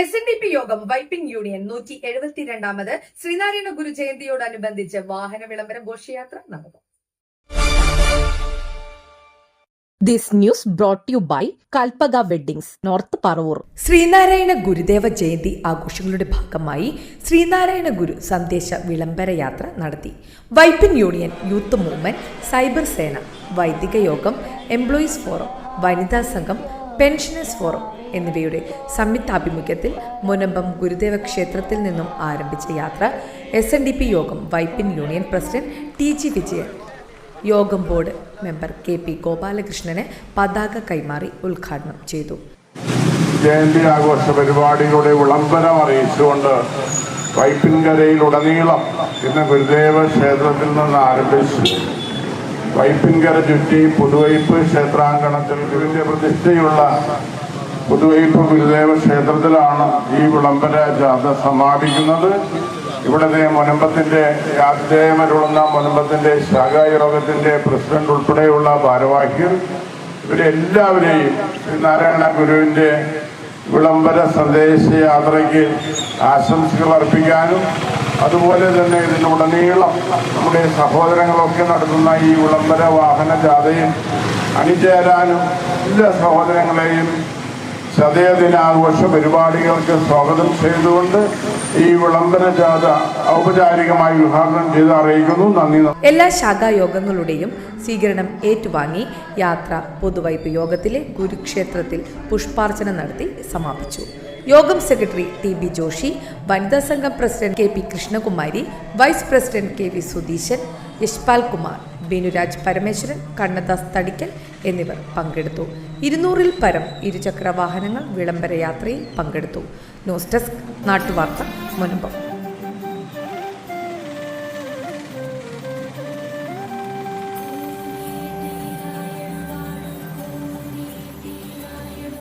SNDP യോഗം wiping union 172ാമത് Sreenarayana ഗുരു ജയന്തിയോടനുബന്ധിച്ച് വാഹന വിളംബര ഘോഷയാത്ര നടന്നു. This news brought to you by Kalpaga Weddings, North Paravoor. Sreenarayana Gurudeva Jayanti ആഘോഷങ്ങളുടെ ഭാഗമായി ശ്രീനാരായണ ഗുരു സന്ദേശ വിളംബര യാത്ര നടത്തി. Wiping union, youth movement, cyber സേന, വൈദിക യോഗം, എംപ്ലോയീസ് ഫോറം, വനിതാ സംഘം, പെൻഷനേഴ്സ് ഫോറം എന്നിവയുടെ സംയുക്താഭിമുഖ്യത്തിൽ മുനമ്പം ഗുരുദേവ ക്ഷേത്രത്തിൽ നിന്നും ആരംഭിച്ച യാത്ര SNDP യോഗം wiping union president TG Vijayan, യോഗം ബോർഡ് മെമ്പർ KP ഗോപാലകൃഷ്ണന് പതാക കൈമാറി ഉദ്ഘാടനം ചെയ്തു. ജയന്തി ആഘോഷ പരിപാടികളുടെ വിളംബരം അറിയിച്ചുകൊണ്ട് വൈപ്പിൻകരയിലുടനീളം ഇന്ന് ഗുരുദേവ ക്ഷേത്രത്തിൽ നിന്ന് ആരംഭിച്ച് വൈപ്പിൻകര ചുറ്റി പുതുവൈപ്പ് ക്ഷേത്രാങ്കണത്തിൽ ഗുരുവിന്റെ പ്രതിഷ്ഠയുള്ള പുതുവൈപ്പ് ഗുരുദേവ ക്ഷേത്രത്തിലാണ് ഈ വിളംബര ജാഥ സമാപിക്കുന്നത്. ഇവിടുത്തെ മുനമ്പത്തിന്റെ ആതിഥേയമരുളുന്ന മുനമ്പത്തിന്റെ ശാഖായോഗത്തിന്റെ പ്രസിഡന്റ് ഉൾപ്പെടെയുള്ള ഭാരവാഹികൾ ഇവരെല്ലാവരെയും ശ്രീനാരായണ ഗുരുവിന്റെ വിളംബര സന്ദേശയാത്രയ്ക്ക് ആശംസകൾ അർപ്പിക്കാനും അതുപോലെ തന്നെ ഇതിനുടനീളം നമ്മുടെ സഹോദരങ്ങളൊക്കെ നടത്തുന്ന ഈ വിളംബര വാഹന ജാഥയിൽ അണിചേരാനും എല്ലാ സഹോദരങ്ങളെയും ചതയദിനാഘോഷ പരിപാടികൾക്ക് സ്വാഗതം ചെയ്തുകൊണ്ട് ഈ വിളംബര ജാഥ ഔപചാരികമായി ഉദ്ഘാടനം ചെയ്ത് അറിയിക്കുന്നു. നന്ദി. എല്ലാ ശാഖായോഗങ്ങളുടെയും സ്വീകരണം ഏറ്റുവാങ്ങി യാത്ര പുതുവൈപ്പ് യോഗത്തിലെ ഗുരുക്ഷേത്രത്തിൽ പുഷ്പാർച്ചന നടത്തി സമാപിച്ചു. യോഗം സെക്രട്ടറി TB ജോഷി, വനിതാ സംഘം president KP Krishnakumari, vice president KV Sudheeshan, Yashpal Kumar, Binuraj Parameswaran, Kannadas Thadikkal എന്നിവർ പങ്കെടുത്തു. 200-ൽ പരം ഇരുചക്ര വാഹനങ്ങൾ വിളംബര യാത്രയിൽ പങ്കെടുത്തു. ന്യൂസ് ഡെസ്ക്, നാട്ടുവാർത്ത, മുനമ്പം.